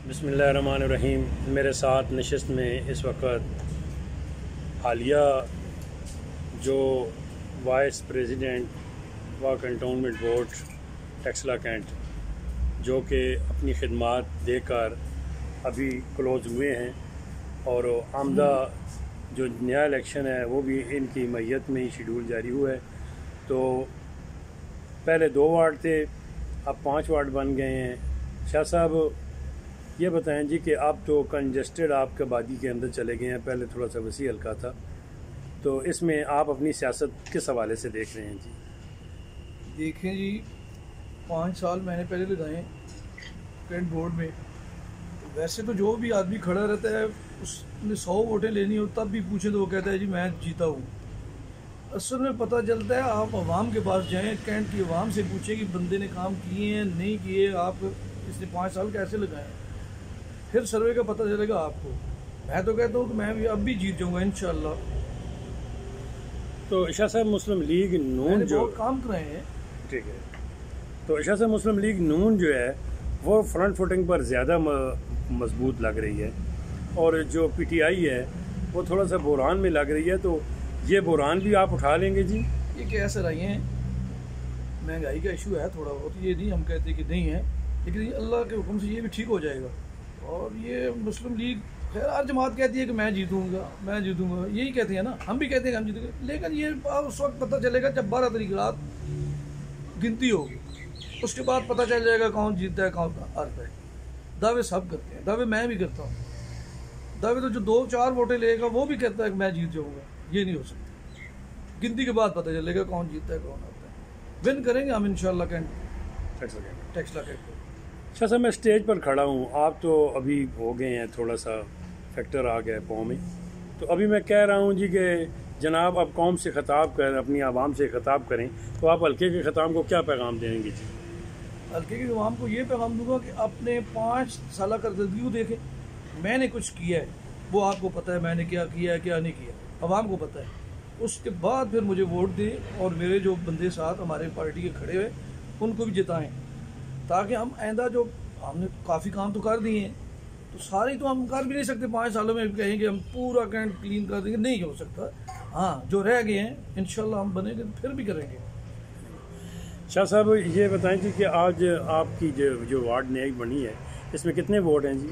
बिस्मिल्लाहिर्रहमानिर्रहीम। मेरे साथ नशिस्त में इस वक्त हालिया जो वाइस प्रेसिडेंट व कंटोनमेंट बोर्ड टेक्सला कैंट जो कि अपनी खिदमात देकर अभी क्लोज़ हुए हैं और आमदा जो नया इलेक्शन है वो भी इनकी मैयत में ही शेड्यूल जारी हुआ है। तो पहले 2 वार्ड थे, अब 5 वार्ड बन गए हैं। शाह साहब ये बताएं जी कि आप तो कंजस्टेड आपके आबादी के अंदर चले गए हैं, पहले थोड़ा सा वसी हल्का था, तो इसमें आप अपनी सियासत किस हवाले से देख रहे हैं जी? देखें जी, 5 साल मैंने पहले लगाए कैंट बोर्ड में। तो वैसे तो जो भी आदमी खड़ा रहता है उसने 100 वोटें लेनी हो तब भी पूछे तो वो कहता है जी मैं जीता हूँ। असल में पता चलता है, आप आवाम के पास जाएं, कैंट की आवाम से पूछें कि बंदे ने काम किए हैं नहीं किए, आप इसने 5 साल कैसे लगाए, फिर सर्वे का पता चलेगा आपको। मैं तो कहता हूँ कि मैं भी अब भी जीत जाऊँगा इंशाल्लाह। तो शाह साहब मुस्लिम लीग नून जो बहुत काम कराए हैं, ठीक है, तो शाह साहब मुस्लिम लीग नून जो है वो फ्रंट फुटिंग पर ज़्यादा मजबूत लग रही है और जो पीटीआई है वो थोड़ा सा बुरान में लग रही है। तो ये बुरान भी आप उठा लेंगे जी? ये कैसे रही हैं, महंगाई का इशू है थोड़ा बहुत, ये नहीं हम कहते कि नहीं है, लेकिन अल्लाह के हुक्म से ये भी ठीक हो जाएगा। और ये मुस्लिम लीग खैर हर जमात कहती है कि मैं जीतूंगा मैं जीतूंगा, यही कहते हैं ना, हम भी कहते हैं कि हम जीतेंगे, लेकिन ये उस वक्त पता चलेगा जब 12 तारीख रात गिनती होगी, उसके बाद पता चल जाएगा कौन जीतता है कौन हारता है। दावे सब करते हैं, दावे मैं भी करता हूँ, दावे तो जो 2-4 वोटें लेगा वो भी कहता है कि मैं जीत जाऊँगा, ये नहीं हो सकता। गिनती के बाद पता चलेगा कौन जीतता है कौन हारता है। विन करेंगे हम इंशाल्लाह टेक्सला कैंट। शाह साहब मैं स्टेज पर खड़ा हूँ, आप तो अभी हो गए हैं, थोड़ा सा फैक्टर आ गया पाँव में, तो अभी मैं कह रहा हूँ जी कि जनाब आप कौम से ख़ताब करें, अपनी आवाम से ख़ताब करें, तो आप हल्के के ख़ताब को क्या पैगाम देंगे जी? हल्के की आवाम को ये पैगाम दूंगा कि अपने 5 साल कारकर्दगी देखें, मैंने कुछ किया है वो आपको पता है, मैंने क्या किया है क्या नहीं किया, आवाम को पता है। उसके बाद फिर मुझे वोट दें और मेरे जो बंदे साथ हमारे पार्टी के खड़े हुए उनको भी जिताएं, ताकि हम आइंदा जो हमने काफ़ी काम तो कर दिए हैं, तो सारे तो हम कर भी नहीं सकते 5 सालों में कहेंगे हम पूरा कैंट क्लीन कर देंगे, नहीं हो सकता। हाँ, जो रह गए हैं इंशाल्लाह हम बनेंगे फिर भी करेंगे। शाह साहब ये बताएं जी कि आज आपकी जो वार्ड नई बनी है इसमें कितने वोट हैं जी?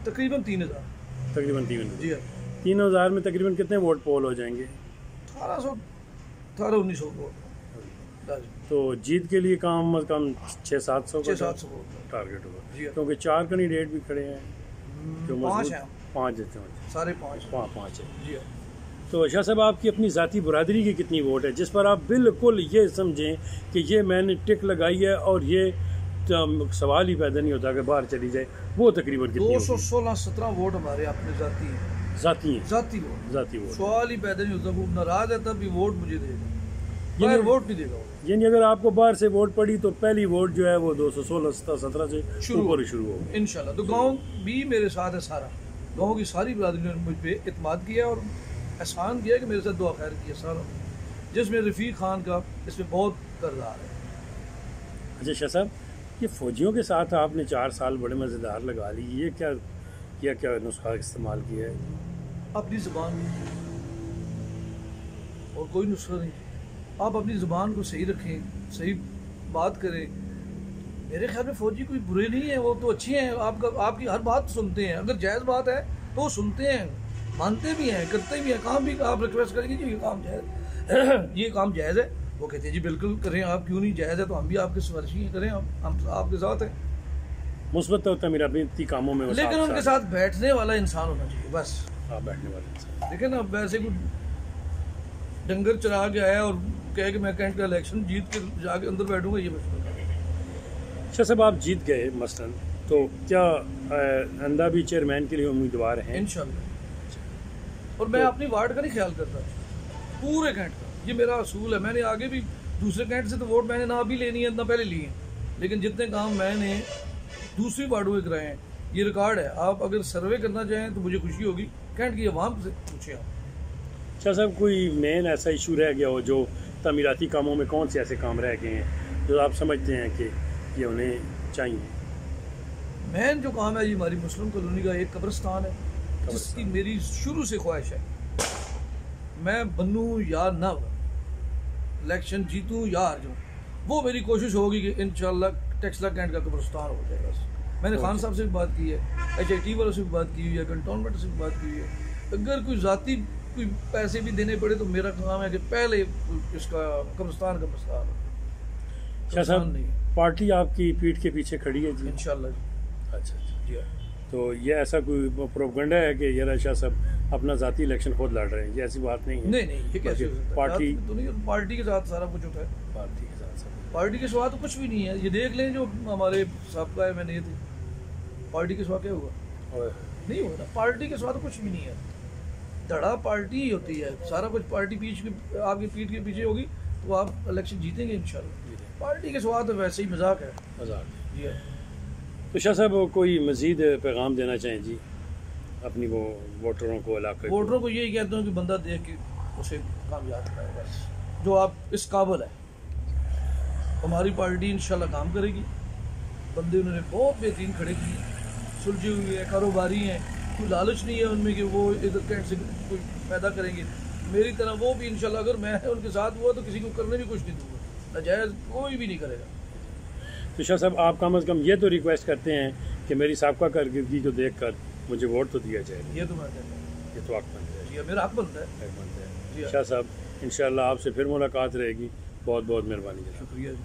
तकरीबन 3000। तकरीबन 3 जी हाँ, 3000 में तकरीबन कितने वोट पोल हो जाएंगे? 1800-1900 वोट। तो जीत के लिए कम अज कम 600-700 टारगेट होगा, क्योंकि 4 कैंडिडेट भी खड़े हैं जो 5 हैं, 5 देते हैं, 5 है जी हाँ। तो शाह साहब आपकी अपनी ज़ाती बरादरी की कितनी वोट है जिस पर आप बिल्कुल ये समझें कि ये मैंने टिक लगाई है और ये सवाल ही पैदा नहीं होता कि बाहर चली जाए, वो तकरीबन कितनी? 216-17 वोट हमारे अपने जाती वोट, सवाल ही पैदा नहीं होता। वो नाराज है तब भी वोट मुझे देगा, बाहर वोट नहीं देगा। यानी अगर आपको बाहर से वोट पड़ी तो पहली वोट जो है वो 216-17 से शुरू हो इंशाल्लाह। तो गांव भी मेरे साथ है, सारा गांव की सारी बिरादरी ने मुझ पर एतमाद किया और एहसान किया कि मेरे साथ दुआ खैर किया सारा, जिसमें रफ़ीक खान का इसमें बहुत किरदार है। अच्छा शाह साहब, ये फ़ौजियों के साथ आपने 4 साल बड़े मज़ेदार लगा ली, ये क्या नुस्खा इस्तेमाल किया है? अपनी ज़ुबान और कोई नुस्खा नहीं, आप अपनी ज़ुबान को सही रखें, सही बात करें। मेरे ख्याल में फ़ौजी कोई बुरे नहीं है, वो तो अच्छे हैं, आपकी हर बात सुनते हैं, अगर जायज़ बात है तो सुनते हैं, मानते भी हैं, करते भी हैं। काम भी आप रिक्वेस्ट करेंगे कि ये काम जायज़ ये काम जायज़ है, वो कहते हैं जी बिल्कुल करें, आप क्यों नहीं, जायज़ है तो हम भी आपके सिफारिशी करें, हम आपके साथ हैं। मुस्बत होता है मेरा अपनी कामों में, लेकिन उनके साथ बैठने वाला इंसान होना चाहिए बस। हाँ, बैठने वाला इंसान। देखें ना, वैसे कोई डंगर चरा के आया और कहे कि मैं कैंट का इलेक्शन जीत के जाके अंदर बैठूंगा, ये मसला। शाह साहब आप जीत गए मसलन, तो क्या आइंदा भी चेयरमैन के लिए उम्मीदवार हैं? इंशाल्लाह। और मैं अपनी वार्ड का नहीं ख्याल करता, पूरे कैंट का, ये मेरा असूल है। मैंने आगे भी दूसरे कैंट से तो वोट मैंने ना अभी लेनी है ना पहले लिए हैं, लेकिन जितने काम मैंने दूसरी वार्डों में कराए हैं ये रिकॉर्ड है। आप अगर सर्वे करना चाहें तो मुझे खुशी होगी, कैंट की आवाम से पूछे आप। शाह साहब कोई मेन ऐसा इशू रह गया हो जो तमीराती कामों में, कौन से ऐसे काम रह गए हैं जो आप समझते हैं कि ये उन्हें चाहिए? मेन जो काम है ये हमारी मुस्लिम कॉलोनी का एक कब्रिस्तान है, जिसकी मेरी शुरू से ख्वाहिश है, मैं बनूँ या ना बनूँ, इलेक्शन जीतूँ या हार जाऊँ, वो मेरी कोशिश होगी कि इंशाल्लाह टेक्सला कैंट का कब्रिस्तान हो जाएगा। मैंने खान साहब से भी बात की है, HIT वालों से भी बात की हुई है, कंटोनमेंट से भी बात की हुई है। अगर कोई ज़ाती कोई पैसे भी देने पड़े तो मेरा काम है कि पहले इसका कब्रिस्तान का मसला शाह साहब, पार्टी आपकी पीठ के पीछे खड़ी है जी? इंशाल्लाह जी। अच्छा जी हाँ। तो ये ऐसा कोई प्रोपगंडा है कि यार शाह साहब अपना ज़ाती इलेक्शन खुद लड़ रहे हैं? ये ऐसी बात नहीं है। नहीं, ये कैसे हो सकता है? पार्टी पार्टी के साथ सारा कुछ होता है। पार्टी के साथ सब पार्टी के सिवा तो कुछ भी नहीं है। ये देख लें जो हमारे साहब है, मैंने ये थे, पार्टी के सिवा क्या हुआ? नहीं हुआ ना। पार्टी के सिवा तो कुछ भी नहीं है। धड़ा पार्टी ही होती है, सारा कुछ पार्टी आपकी पीठ के पीछे होगी तो आप इलेक्शन जीतेंगे इंशाल्लाह। पार्टी के सिवा तो वैसे ही मजाक है। मजाक जी हाँ। तो शाह साहब कोई मजीद पैगाम देना चाहें जी अपनी वो वोटरों को, इलाके वोटरों को यही कहता हूँ कि बंदा देख के उसे कामयाब कराए, बस जो आप इस काबिल है। हमारी पार्टी इंशाल्लाह काम करेगी। बंदे उन्होंने बहुत बेहतरीन खड़े किए, सुलझे हुए हैं, कारोबारी हैं, कोई लालच नहीं है उनमें कि वो इधर कैंट से कोई पैदा करेंगे। मेरी तरह वो भी इंशाल्लाह, अगर मैं उनके साथ हुआ तो किसी को करने भी कुछ नहीं दूंगा, नाजायज़ कोई भी नहीं करेगा। तो शाह साहब आप कम अज़ कम ये तो रिक्वेस्ट करते हैं कि मेरी साबका कारकर्दगी को देख कर मुझे वोट तो दिया जाए। ये तो मैं कहता हूँ, ये तो हक बनता है। जी मेरा हक बनता है। शाह साहब इंशाल्लाह आपसे फिर मुलाकात रहेगी। बहुत बहुत मेहरबानी। शुक्रिया जी।